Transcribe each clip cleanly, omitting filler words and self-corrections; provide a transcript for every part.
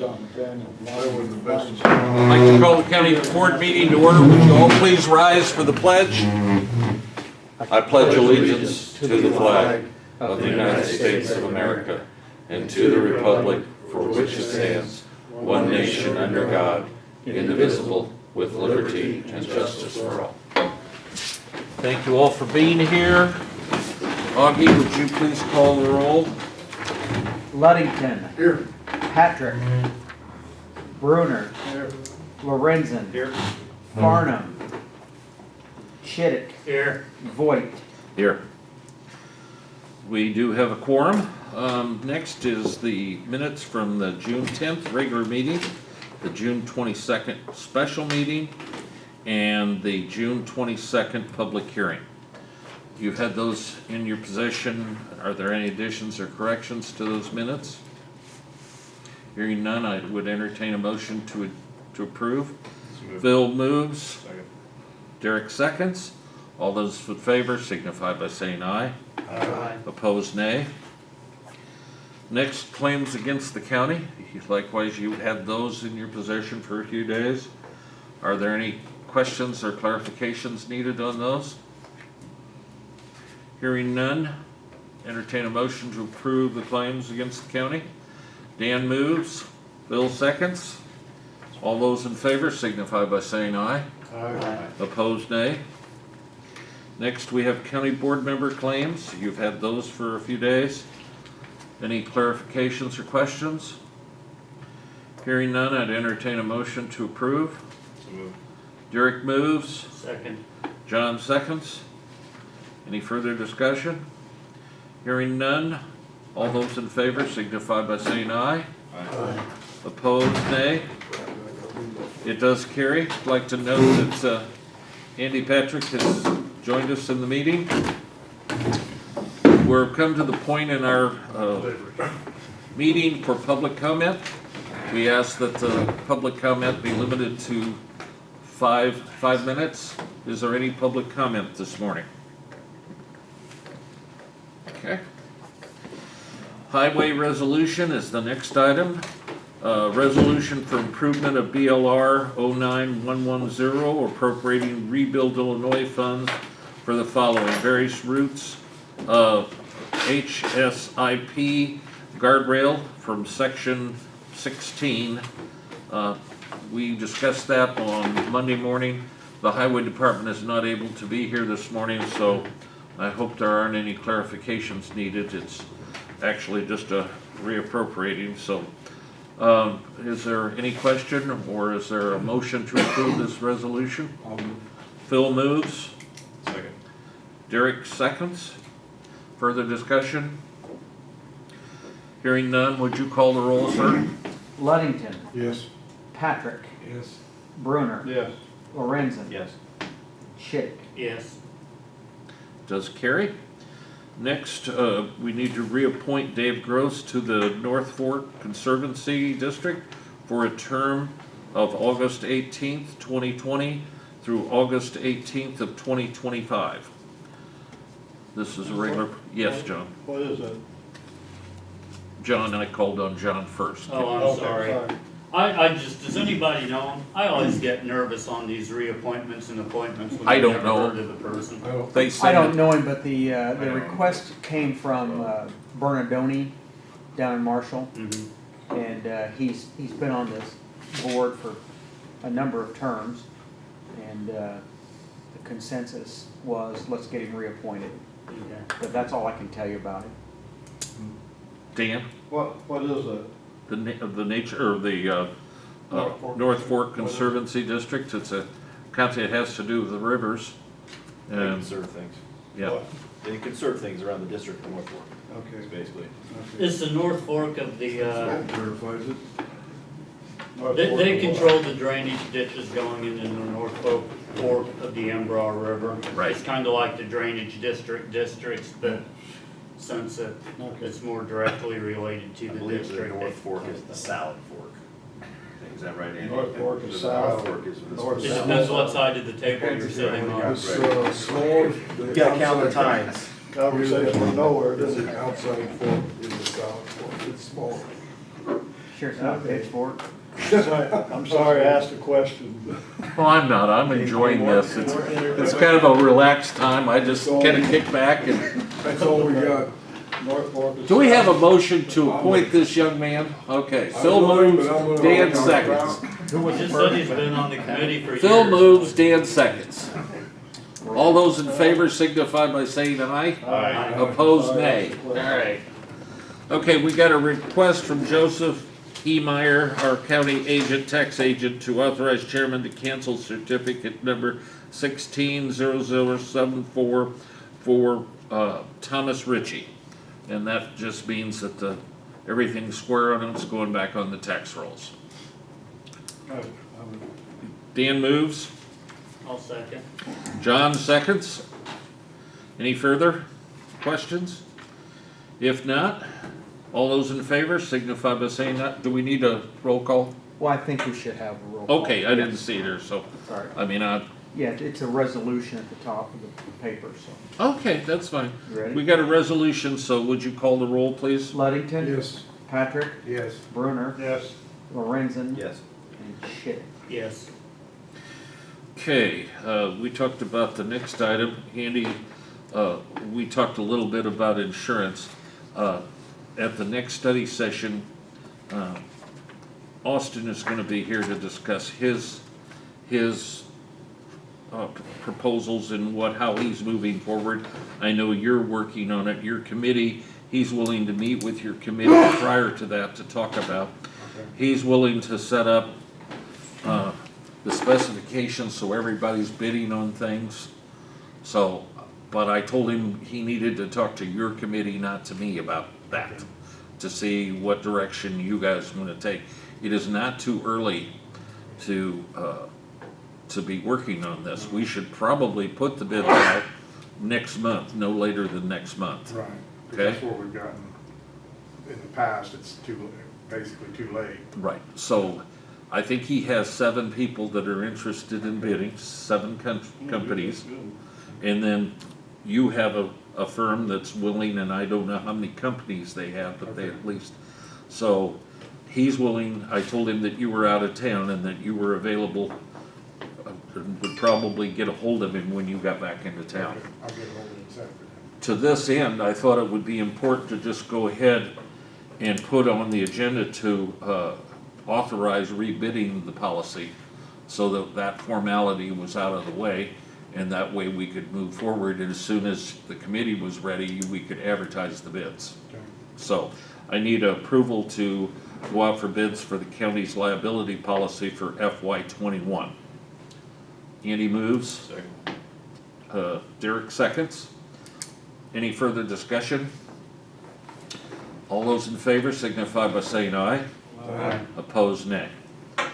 I'd like to call the county board meeting to order. Would you all please rise for the pledge? I pledge allegiance to the flag of the United States of America and to the republic for which it stands, one nation under God, indivisible, with liberty and justice for all. Thank you all for being here. Augie, would you please call the roll? Luddington. Here. Patrick. Bruner. Here. Lorenzen. Here. Farnham. Chittick. Here. Voigt. Here. We do have a quorum. Next is the minutes from the June 10th regular meeting, the June 22nd special meeting, and the June 22nd public hearing. You've had those in your possession. Are there any additions or corrections to those minutes? Hearing none, I would entertain a motion to approve. Phil moves. Second. Derek seconds. All those in favor signify by saying aye. Aye. Opposed, nay. Next, claims against the county. Likewise, you had those in your possession for a few days. Are there any questions or clarifications needed on those? Hearing none, entertain a motion to approve the claims against the county. Dan moves. Bill seconds. All those in favor signify by saying aye. Aye. Opposed, nay. Next, we have county board member claims. You've had those for a few days. Any clarifications or questions? Hearing none, I'd entertain a motion to approve. So moved. Derek moves. Second. John seconds. Any further discussion? Hearing none, all those in favor signify by saying aye. Aye. Opposed, nay. It does carry. I'd like to note that Andy Patrick has joined us in the meeting. We're come to the point in our meeting for public comment. We ask that the public comment be limited to five minutes. Is there any public comment this morning? Okay. Highway resolution is the next item. Resolution for improvement of BLR 09110 appropriating Rebuild Illinois funds for the following various routes of HSIP guardrail from section 16. We discussed that on Monday morning. The highway department is not able to be here this morning, so I hope there aren't any clarifications needed. It's actually just a reappropriating. So is there any question or is there a motion to approve this resolution? Phil moves. Second. Derek seconds. Further discussion? Hearing none, would you call the roll, sir? Luddington. Yes. Patrick. Yes. Bruner. Yes. Lorenzen. Yes. Chittick. Yes. Does carry. Next, we need to reappoint Dave Gross to the North Fork Conservancy District for a term of August 18th, 2020 through August 18th of 2025. This is a regular, yes, John. What is it? John, I called on John first. Oh, I'm sorry. I just, does anybody know? I always get nervous on these reappointments and appointments when I I've don't never know. heard of the person. They I said don't it, know him, but the request came from Bernardoni down in Marshall, Mhm. and he's been on this board for a number of terms, and the consensus was let's get him reappointed. Okay. But that's all I can tell you about it. Dan, What is it? the nature, or the North Fork Conservancy District, it's a county that has to do with the rivers. They And, conserve things. yeah, They conserve things around the district of North Fork, Okay. basically. It's the North Fork of the, Verifies it. they control the drainage ditches going into the North Fork of the Embra River. Right. It's kind of like the drainage districts, but since it's more directly related to I the believe the district. North Fork is the Salad Fork. Is that right, Andy? North Fork is The south. North Fork is North It south. depends what side of the table you're sitting on. It's small. You gotta count the times. Conversation from nowhere, this is outside fork, is the south fork, it's small. Sure it's not a Okay. pitchfork. I'm sorry I asked a question. Well, I'm not, I'm enjoying this. It's kind of a relaxed time. I just kind of kick back and. That's all we got. North Fork is- Do we have a motion to appoint this young man? Okay, Phil moves, Dan seconds. Just said he's been on the committee for years. Phil moves, Dan seconds. All those in favor signify by saying aye. Aye. Opposed, nay. Alright. Okay, we got a request from Joseph E. Meyer, our county agent, tax agent, to authorize chairman to cancel certificate number 160074 for Thomas Ritchie. And that just means that everything's square on it, it's going back on the tax rolls. Dan moves, I'll second. John seconds. Any further questions? If not, all those in favor signify by saying that. Do we need a roll call? Well, I think we should have a roll call. Okay, I didn't see it here, so, Sorry. I mean, Yeah, it's a resolution at the top of the paper, so. okay, that's fine. You ready? We got a resolution, so would you call the roll, please? Ludington. Yes. Patrick. Yes. Brunner. Yes. Lorenzen. Yes. And Shit. Yes. Okay, we talked about the next item. Andy, we talked a little bit about insurance. At the next study session, Austin is gonna be here to discuss his proposals and how he's moving forward. I know you're working on it, your committee, he's willing to meet with your committee prior to that to talk about. He's willing to set up, the specifications so everybody's bidding on things. So, but I told him he needed to talk to your committee, not to me about that, to see what direction you guys want to take. It is not too early to be working on this. We should probably put the bid out next month, no later than next month. Right, 'cause Okay. that's what we've gotten in the past, it's basically too late. Right, so I think he has 7 people that are interested in bidding, 7 companies. And then you have a firm that's willing, and I don't know how many companies they have, but they at least. So he's willing, I told him that you were out of town and that you were available, and would probably get a hold of him when you got back into town. Okay, I'll get ahold of it this afternoon. To this end, I thought it would be important to just go ahead and put on the agenda to authorize rebidding the policy so that that formality was out of the way, and that way we could move forward, and as soon as the committee was ready, we could advertise the bids. Okay. So I need approval to go out for bids for the county's liability policy for FY '21. Andy moves. Derek seconds. Any further discussion? All those in favor signify by saying aye. Aye. Opposed, nay. I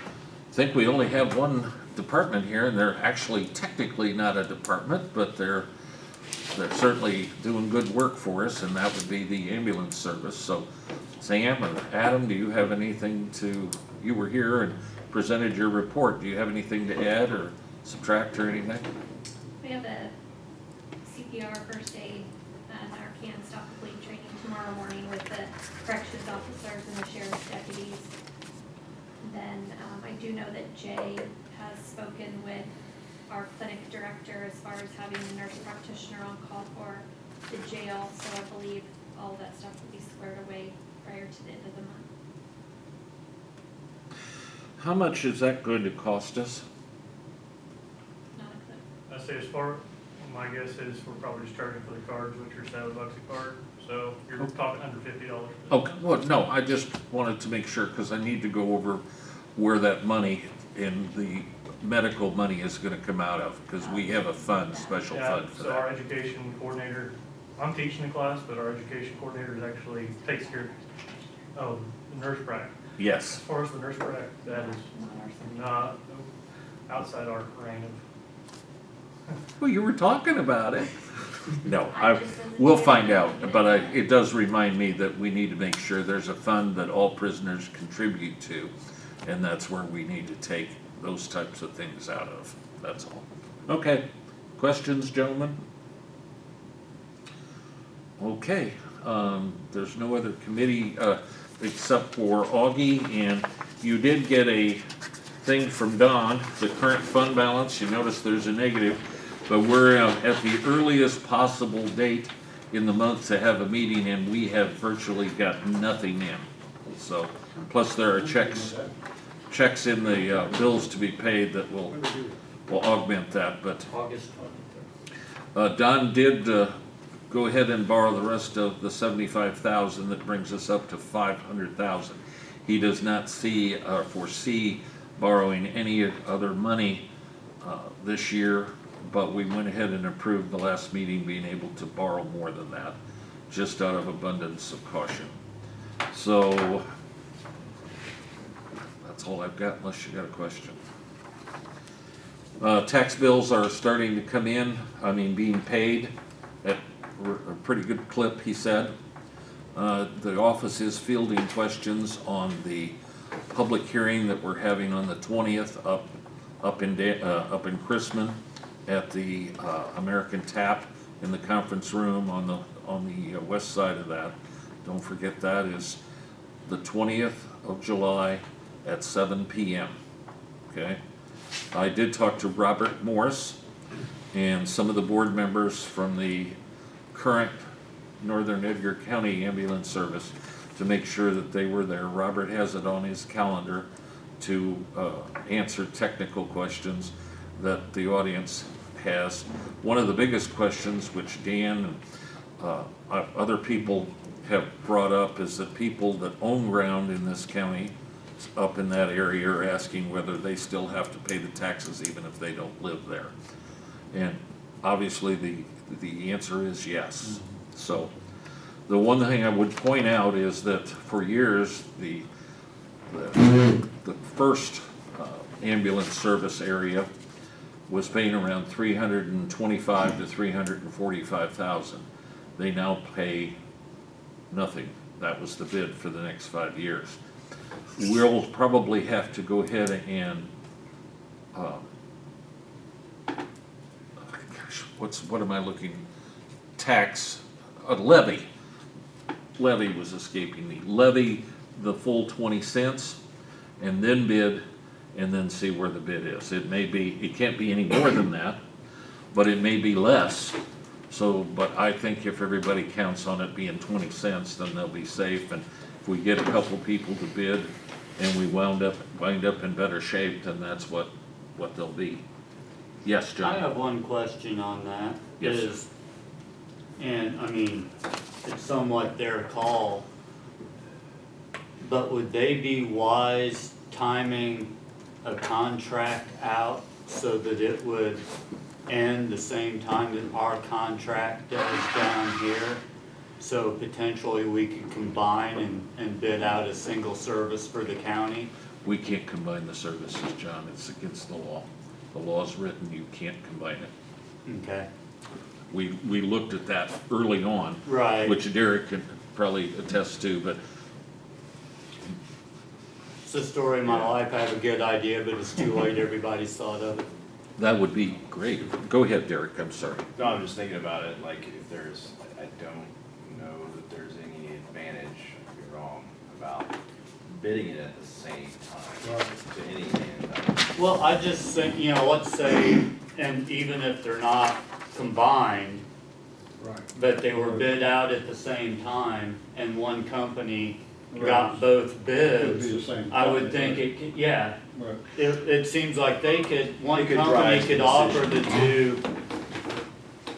think we only have one department here, and they're actually technically not a department, but they're certainly doing good work for us, and that would be the ambulance service. So Sam or Adam, do you have anything you were here and presented your report. Do you have anything to add or subtract or anything? We have a CPR first aid and our can stop the bleed training tomorrow morning with the corrections officers and the sheriff's deputies. Then I do know that Jay has spoken with our clinic director as far as having a nurse practitioner on call for the jail, so I believe all that stuff will be squared away prior to the end of the month. How much is that going to cost us? Not a clue. I say as far, my guess is we're probably just charging for the cards, which are $7 a card, so you're talking under $50. Okay, well, no, I just wanted to make sure, because I need to go over where that money in the medical money is gonna come out of, because we have a fund, special Yeah, fund for so our that. education coordinator, I'm teaching the class, but our education coordinator is actually takes care of the nurse prac. Yes, As far as the nurse prac, that is not outside our reign of. well, you were talking about it. No, I just wasn't we'll sure. find out, but it does remind me that we need to make sure there's a fund that all prisoners contribute to, and that's where we need to take those types of things out of, that's all. Okay, questions, gentlemen? Okay, there's no other committee, except for Augie, and you did get a thing from Don, the current fund balance. You notice there's a negative, but we're at the earliest possible date in the month to have a meeting, and we have virtually got nothing in. So, plus there are checks in the bills to be paid that will augment that, but August 23rd. Don did go ahead and borrow the rest of the 75,000. That brings us up to 500,000. He does not see or foresee borrowing any other money this year, but we went ahead and approved the last meeting being able to borrow more than that, just out of abundance of caution. So that's all I've got, unless you got a question. Tax bills are starting to come in, being paid at a pretty good clip, he said. The office is fielding questions on the public hearing that we're having on the 20th up in Chrisman at the American Tap in the conference room on the west side of that. Don't forget that is the 20th of July at 7 p.m. Okay? I did talk to Robert Morris and some of the board members from the current Northern Edgar County Ambulance Service to make sure that they were there. Robert has it on his calendar to answer technical questions that the audience has. One of the biggest questions, which Dan and other people have brought up, is that people that own ground in this county up in that area are asking whether they still have to pay the taxes even if they don't live there. And obviously the answer is yes. So the one thing I would point out is that for years the first ambulance service area was paying around $325,000 to $345,000. They now pay nothing. That was the bid for the next 5 years. We'll probably have to go ahead and what am I looking? Tax, levy. Levy was escaping me. Levy the full 20 cents and then bid and then see where the bid is. It can't be any more than that, but it may be less. So, but I think if everybody counts on it being 20 cents, then they'll be safe. And if we get a couple people to bid and we wind up in better shape, then that's what they'll be. Yes, John? I have one question on that. Yes, sir. And it's somewhat their call, but would they be wise timing a contract out so that it would end the same time that our contract does down here? So potentially we could combine and bid out a single service for the county? We can't combine the services, John. It's against the law. The law's written, you can't combine it. Okay. We looked at that early on. Right. Which Derek could probably attest to, but It's the story of my life. I have a good idea, but it's too late. Everybody's thought of it. that would be great. Go ahead, Derek, I'm sorry. No, I'm just thinking about it, like, if there's, I don't know that there's any advantage, I could be wrong, about bidding it at the same time to any end. Well, I just think, let's say, and even if they're not combined, Right. but they were bid out at the same time and one company got both Could be the bids, same. I would think it could, yeah. Right. It seems like one They could company drive could the offer the decision. two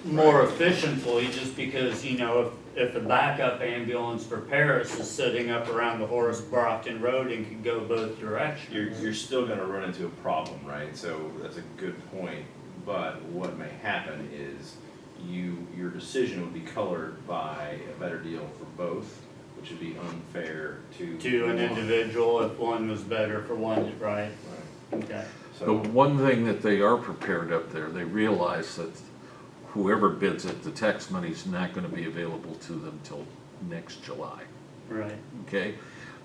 more efficiently, just because, if the backup ambulance for Paris is sitting up around the Horace Brockton Road and could go both directions. You're still gonna run into a problem, right? So that's a good point, but what may happen is your decision would be colored by a better deal for both, which would be unfair To an individual, if one was better for one, right? Right. Okay. The So, one thing that they are prepared up there, they realize that whoever bids it, the tax money's not gonna be available to them till next July, Right. okay?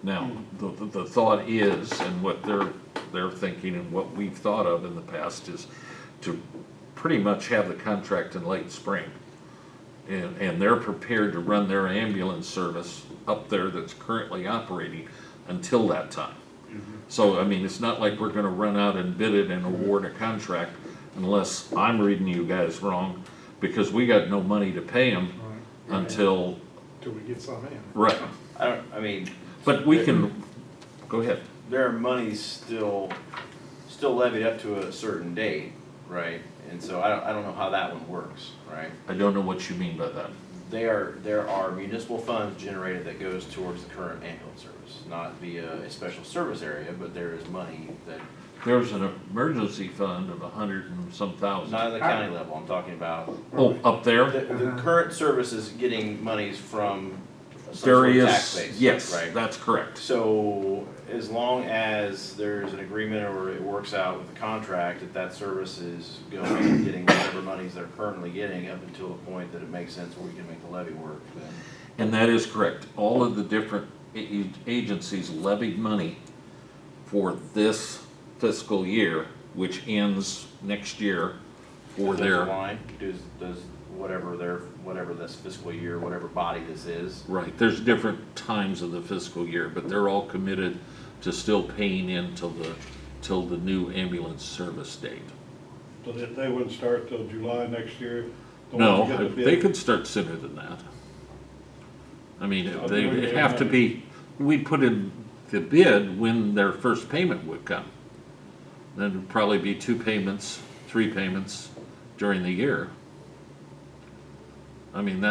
Now, the thought is, and what they're thinking and what we've thought of in the past is to pretty much have the contract in late spring. and they're prepared to run their ambulance service up there that's currently operating until that time. So, I mean, it's not like we're gonna run out and bid it and award a contract unless I'm reading you guys wrong, because we got no money to pay them until, Till we get some in. right. I mean, But we can, go ahead. there are monies still levied up to a certain date, right? And so I don't know how that one works, right? I don't know what you mean by that. There are municipal funds generated that goes towards the current ambulance service, not via a special service area, but there is money that, There's an emergency fund of 100 and some thousand. not at the county level, I'm talking about. Oh, up there? The current service is getting monies from some There sort of tax is, base, yes, right? that's correct. So as long as there's an agreement or it works out with the contract, that service is going and getting whatever monies they're currently getting up until a point that it makes sense where we can make the levy work, then. And that is correct. All of the different agencies levied money for this fiscal year, which ends next year for Does their their, line, does whatever this fiscal year, whatever body this is, right, there's different times of the fiscal year, but they're all committed to still paying in till the new ambulance service date. So they wouldn't start till July next year? The ones No, that get the they bid? could start sooner than that. I mean, So they we have to be, we put in the bid when their first payment would come. Then it'd probably be 2 payments, 3 payments during the year. I mean,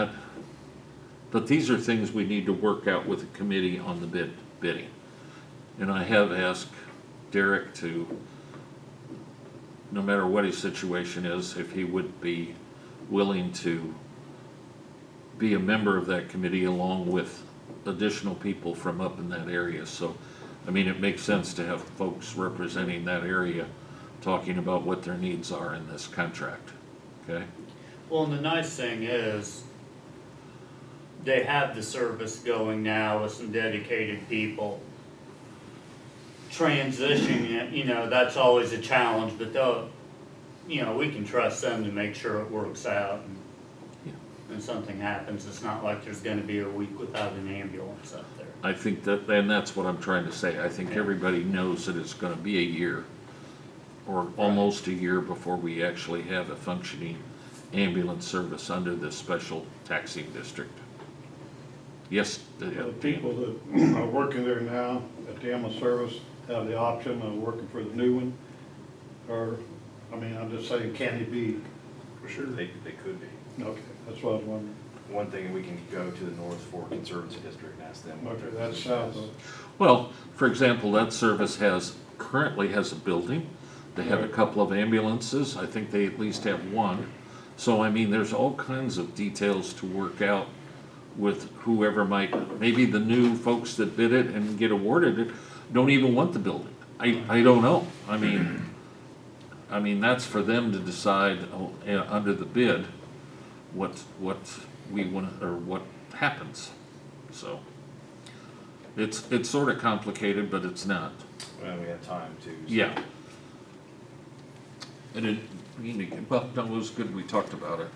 but these are things we need to work out with the committee on the bidding. And I have asked Derek to, no matter what his situation is, if he would be willing to be a member of that committee along with additional people from up in that area. So, I mean, it makes sense to have folks representing that area talking about what their needs are in this contract, okay? Well, and the nice thing is, they have the service going now with some dedicated people. Transitioning it, you know, that's always a challenge, but they'll, you know, we can trust them to make sure it works out. And something happens, it's not like there's gonna be a week without an ambulance up there. I think that, and that's what I'm trying to say. I think everybody knows that it's gonna be a year or almost a year before we actually have a functioning ambulance service under this special taxing district. Yes, The people that are working there now at the ambulance service have the option of working for the new one? Or, I mean, I'm just saying, can it be? For sure. they could be. Okay, that's what I was wondering. One thing, we can go to the North Fork Conservancy District and ask them what Okay, their that's position south is. of, well, for example, that service currently has a building. They have a couple of ambulances. I think they at least have one. So, I mean, there's all kinds of details to work out with whoever maybe the new folks that bid it and get awarded it don't even want the building. I don't know. I mean, that's for them to decide under the bid what we want, or what happens. So, it's sort of complicated, but it's not. Well, we have time to. Yeah. And well, no, it was good we talked about it.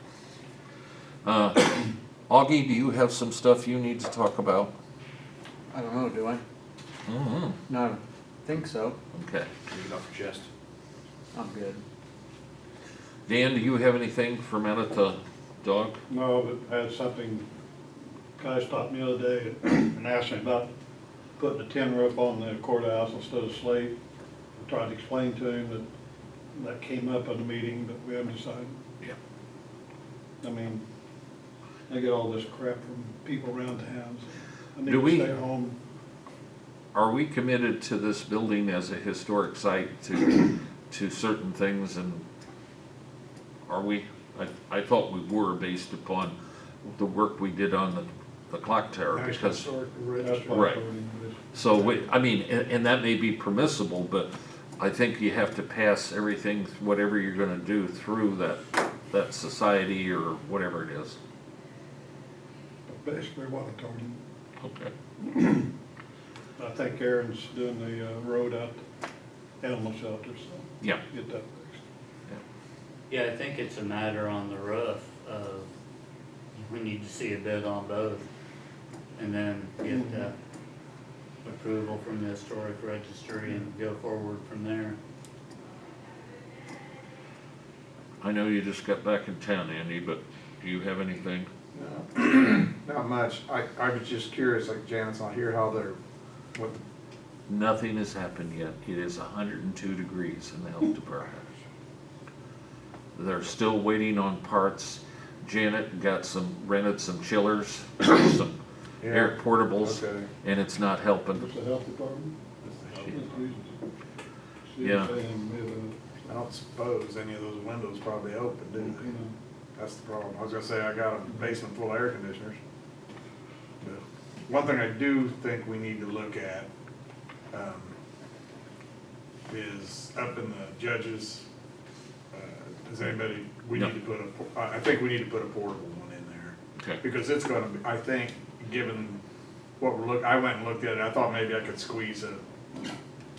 Augie, do you have some stuff you need to talk about? I don't know, do I? Mm-hmm. No, I don't think so. Okay. Get it off your chest. I'm good. Dan, do you have anything for Manita Dog? no, but I had something, guy stopped me the other day and asked me about putting a tin roof on the courthouse instead of slate. I tried to explain to him that came up at the meeting, but we haven't decided. Yeah. I mean, I get all this crap from people around town, so I need Do to we- stay home. Are we committed to this building as a historic site to certain things, and are we? I thought we were based upon the work we did on the clock tower, National because, Historic That's Register. what Right. I told him, is- so, I mean, and that may be permissible, but I think you have to pass everything, whatever you're gonna do through that society or whatever it is. Basically what I told him. Okay. I think Aaron's doing the road out to animal shelter, so Yeah. get that fixed. Yeah, I think it's a matter on the roof of, we need to see a bid on both. And then get the approval from the historic registry and go forward from there. I know you just got back in town, Andy, but do you have anything? No, not much. I was just curious, like Janet's not here, how they're, what, Nothing has happened yet. It is 102 degrees in the health department. They're still waiting on parts. Janet rented some chillers, some air portables, okay. and it's not helping. What's the health department? Yeah. I don't suppose any of those windows probably open, do they? That's the problem. I was gonna say, I got a basement full of air conditioners. But one thing I do think we need to look at, is up in the judges, does anybody, we No. need to put I think we need to put a portable one in there. Okay. Because it's gonna be, I think, given what I went and looked at it, I thought maybe I could squeeze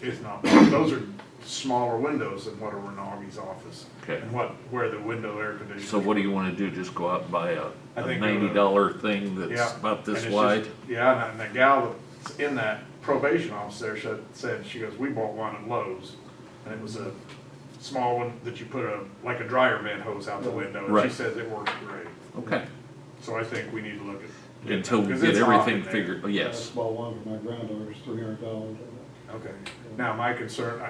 it's not, those are smaller windows than what are in Augie's office. Okay. And where the window air conditioning. So what do you wanna do? Just go out and buy a I think $90 thing that's Yeah, about this and it's wide? just- Yeah, and the gal that's in that probation office there said, she goes, we bought one at Lowe's, and it was a small one that you put like a dryer vent hose out the window, and she Right. says it works great. Okay, So I think we need to look at. until we 'cause get it's hot everything in there. figured, oh, Yes. yes. Bought one for my granddaughter, it's $300. Okay, now my concern,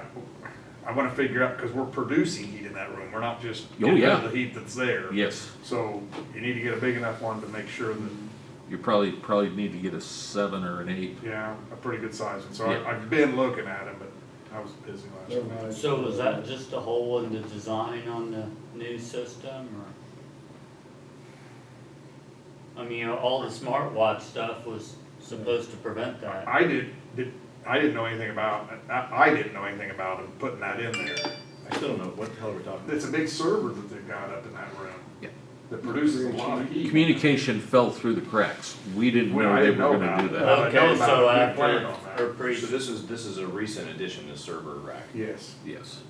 I wanna figure out, cause we're producing heat in that room, we're not just Oh, getting rid yeah. of the heat that's there. Yes, So you need to get a big enough one to make sure that, you probably need to get a 7 or an 8. yeah, a pretty good size one. So Yeah. I've been looking at them, but I was busy last They're week. nice. So was that just a hole in the design on the new system, or? I mean, all the smartwatch stuff was supposed to prevent that. I didn't know anything about, I didn't know anything about them putting that in there. I still don't know, what the hell are we talking about? It's a big server that they've got up in that room. Yeah. That produces a lot of heat. Communication fell through the cracks. We didn't Well, know I they didn't were know gonna do about it. that. I know Okay, about so it. We after, planned on that. or pre, So this is a recent addition, this server rack. Yes, Yes.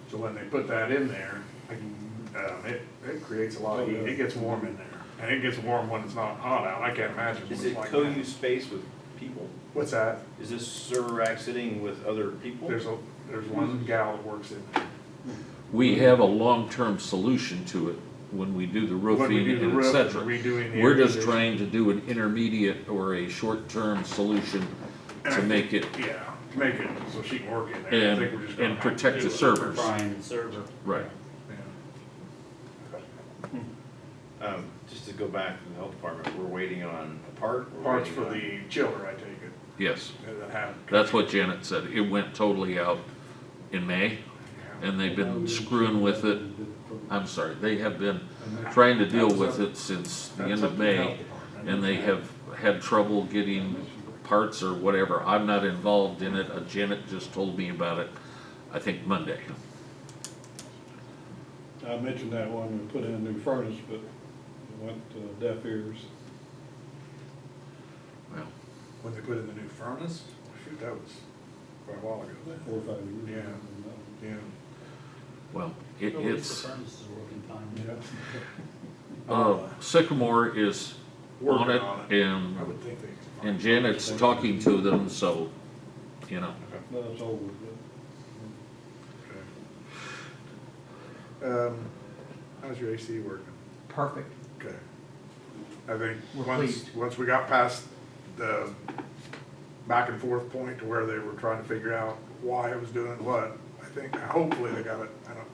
so when they put that in there, it creates a lot of heat. It gets warm in there. And it gets warm when it's not hot out. I can't imagine Is what's it like co-use that. space with people? What's that? Is this server rack sitting with other people? There's one gal that works in there. We have a long-term solution to it when we do the When we roofing do the and et roof, cetera. redoing the We're air just conditioning. trying to do an intermediate or a short-term solution And to I make it, Yeah, to make it so she can work in there. I think we're just gonna and have to protect do the it. servers. Brian the server. Right. Yeah. Just to go back to the health department, we're waiting on a part? We're Parts waiting for on- the chiller, I take it, Yes, that have. that's what Janet said. It went totally out in May, and they've been screwing with it. I'm sorry, they have been trying to deal with it since the end of May, and they have had trouble getting parts or whatever. I'm not involved in it. Janet just told me about it, I think Monday. I mentioned that one, we put in a new furnace, but it went deaf ears. Well, When they put in the new furnace, shoot, that was quite a while ago. 4 or 5 years. Yeah. ago. Yeah. well, At least it's, the furnace is working fine. Yeah. Sycamore is on Working it, on it. and I would think they. could And find Janet's talking to them, so, you know, That's over, but. something. How's your AC working? Perfect. Okay. I think We're once pleased. we got past the back and forth point to where they were trying to figure out why it was doing what, I think, hopefully they got it,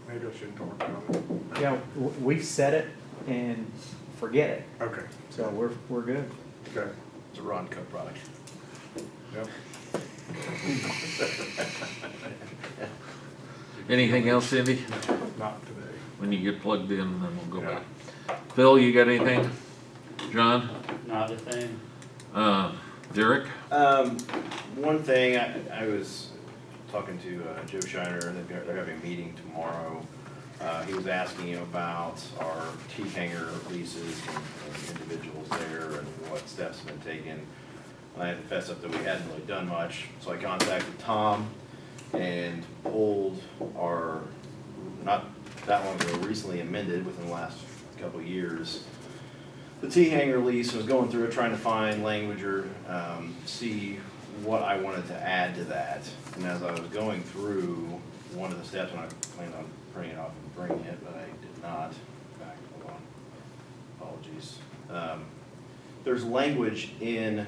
maybe I shouldn't talk about it. Yeah, we've set it and forget it, Okay, so we're good. okay, It's a Ron Cook product. yep. anything else, Cindy? Not today. When you get plugged in, then we'll go Yeah. back. Phil, you got anything? John? Not a thing. Derek? One thing, I was talking to Joe Shiner, and they're having a meeting tomorrow. He was asking about our tea hanger leases and individuals there and what steps have been taken. I had to fess up that we hadn't really done much, so I contacted Tom and pulled our, not that long ago, recently amended within the last couple of years, the T hanger lease, was going through it, trying to find language or, see what I wanted to add to that. And as I was going through one of the steps, and I planned on printing it off and bringing it, but I did not. In fact, hold on, apologies. There's language in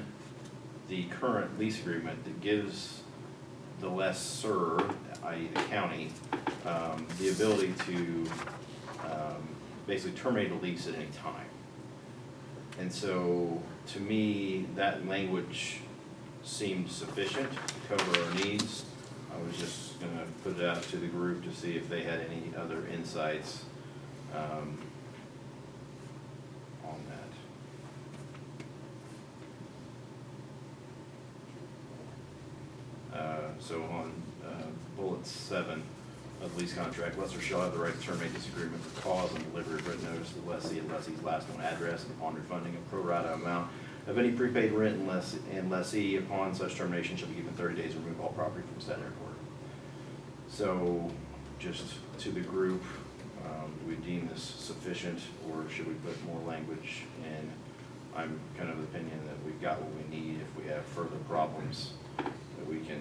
the current lease agreement that gives the lessor, i.e. the county, the ability to basically terminate a lease at any time. And so, to me, that language seemed sufficient to cover our needs. I was just gonna put it out to the group to see if they had any other insights on that. So on bullet 7 of the lease contract, lessor shall have the right to terminate this agreement for cause and delivery of written notice to the lessee and lessee's last known address, and upon refunding a pro rata amount of any prepaid rent, and lessee upon such termination shall be given 30 days to remove all property from said airport. So, just to the group, do we deem this sufficient, or should we put more language in? I'm kind of the opinion that we've got what we need. If we have further problems, that we can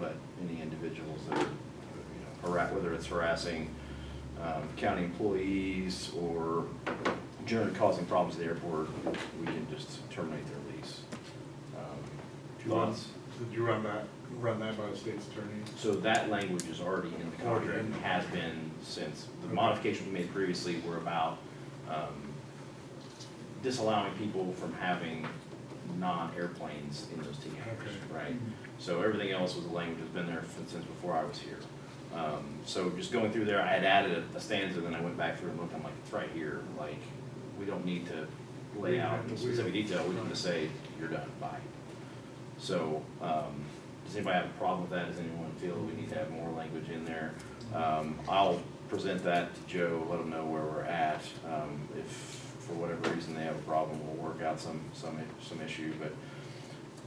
let any individuals that are, whether it's harassing county employees or generally causing problems at the airport, we can just terminate their lease. Thoughts? Did you run that by the state's attorney? So that language is already in the contract, and Okay. has been since, the modifications we made previously were about disallowing people from having non-airplanes in those T hangars, right? So everything else was the language that's been there since before I was here. So just going through there, I had added a stanza, then I went back through and looked, I'm like, it's right here, like, we don't need to lay out in specific detail, we can just say, you're done, bye. So, does anybody have a problem with that? Does anyone feel we need to have more language in there? I'll present that to Joe, let him know where we're at. If for whatever reason they have a problem, we'll work out some issue, but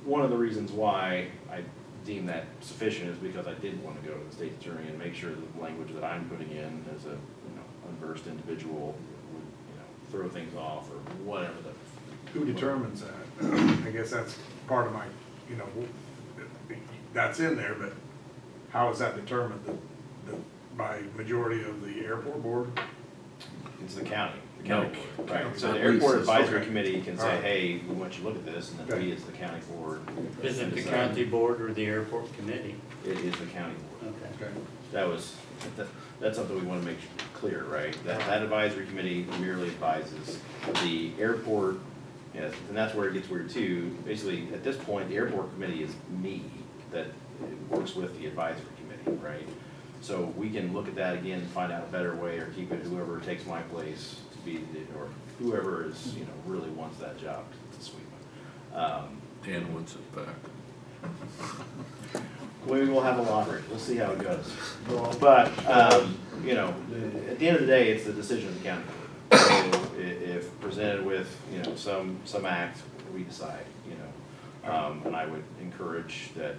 one of the reasons why I deem that sufficient is because I did want to go to the state attorney and make sure that the language that I'm putting in as a, unversed individual would, throw things off or whatever the. Who determines that? I guess that's part of my, that's in there, but how is that determined? By majority of the airport board? It's the county. No. Right, so the Not airport leases. advisory Okay. committee can say, Alright. hey, we want you to look at this, and then we Okay. as the county board. Is it the decide. county board or the airport committee? It is the county board. Okay. Okay. That's something we want to make clear, right? That advisory committee merely advises the airport, yes, and that's where it gets weird too. Basically, at this point, the airport committee is me that works with the advisory committee, right? So we can look at that again and find out a better way, or keep it whoever takes my place to be, or whoever is, really wants that job to sweep it. Dan wants it back. We will have a lottery, let's see how it goes. But, at the end of the day, it's the decision of the county board. So if presented with, some act, we decide, and I would encourage that,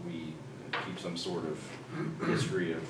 we keep some sort of history of,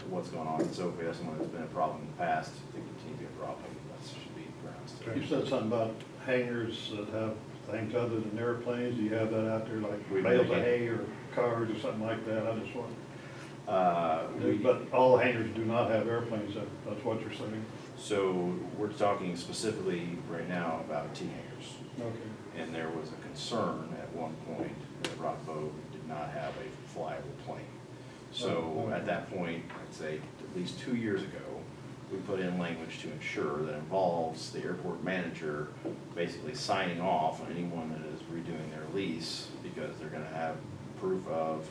what's going on. So if we have someone that's been a problem in the past, they continue to be a problem, that should be grounds to. You said something about hangars that have things other than airplanes. Do you have that out there, like We bales do. of hay or cars or something like that? I just want, We- but all hangars do not have airplanes, that's what you're saying? So we're talking specifically right now about T hangars. Okay. And there was a concern at one point that Rockbow did not have a flyable plane. So at that point, I'd say at least 2 years ago, we put in language to ensure that involves the airport manager basically signing off on anyone that is redoing their lease, because they're gonna have proof of,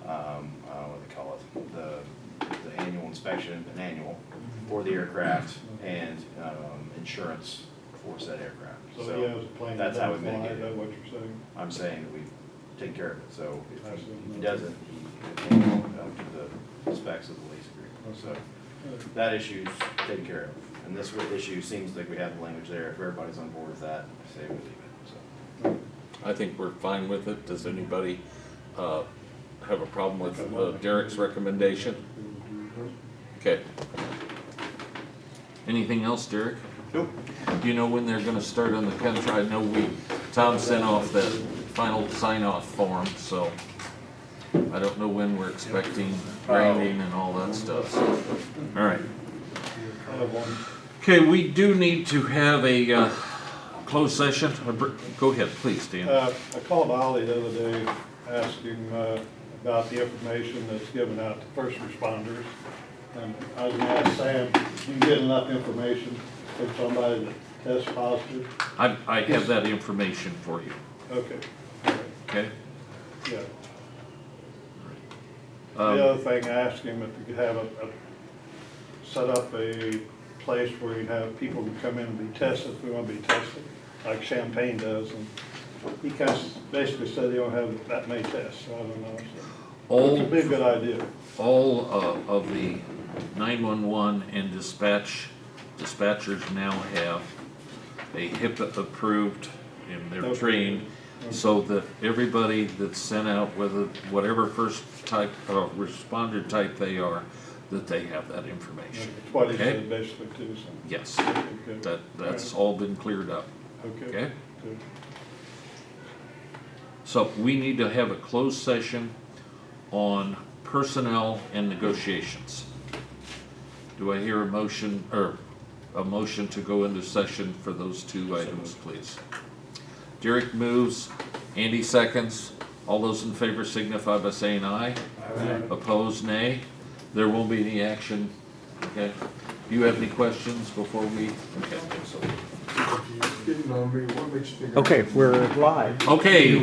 what do they call it, the annual inspection, an annual, for the aircraft, and insurance for said aircraft. So he has a plane that that's how we doesn't fly, mitigate is it. that what you're saying? I'm saying that we take care of it, so if I see. he doesn't, he can't go up to the specs of the lease agreement. So that issue's taken care of, and this issue seems like we have the language there. If everybody's on board with that, I say we leave it, so. I think we're fine with it. Does anybody have a problem with Derek's recommendation? Okay. Anything else, Derek? Nope. Do you know when they're gonna start on the contract? I know Tom sent off that final sign-off form, so I don't know when we're expecting grading and all that stuff, so, all right. I have one. Okay, we do need to have a, closed session. Go ahead, please, Dan. I called Ollie the other day, asked him about the information that's given out to first responders. And I was gonna ask Sam, you get enough information for somebody that tests positive? I have that information for you, Okay, all right, okay? yeah. Um, The other thing, I asked him if we could have set up a place where you have people who come in and be tested, if we want to be tested, like Champaign does. And he kind of basically said they don't have that many tests, so I don't know. So it'd be a good idea. all of the 911 and dispatchers now have a HIPAA approved and they're Okay. trained so that everybody that's sent out, whatever first type of responder type they are, that they have that information. That's what he Okay? said basically too, so. Yes, Okay, that's all been cleared up, okay. okay? Good. So we need to have a closed session on personnel and negotiations. Do I hear a motion, or a motion to go into session for those two items, please? Derek moves, Andy seconds. All those in favor signify by saying aye. Opposed, nay. There won't be any action, okay? Do you have any questions before we? Okay. Okay, we're live. Okay,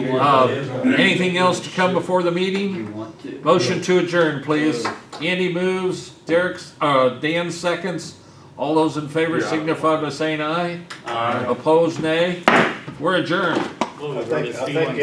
anything else to come before the meeting? You want to? Motion to adjourn, please. Andy moves, Dan seconds. All those in favor signify by saying aye. Aye. Opposed, nay. We're adjourned. Well, I think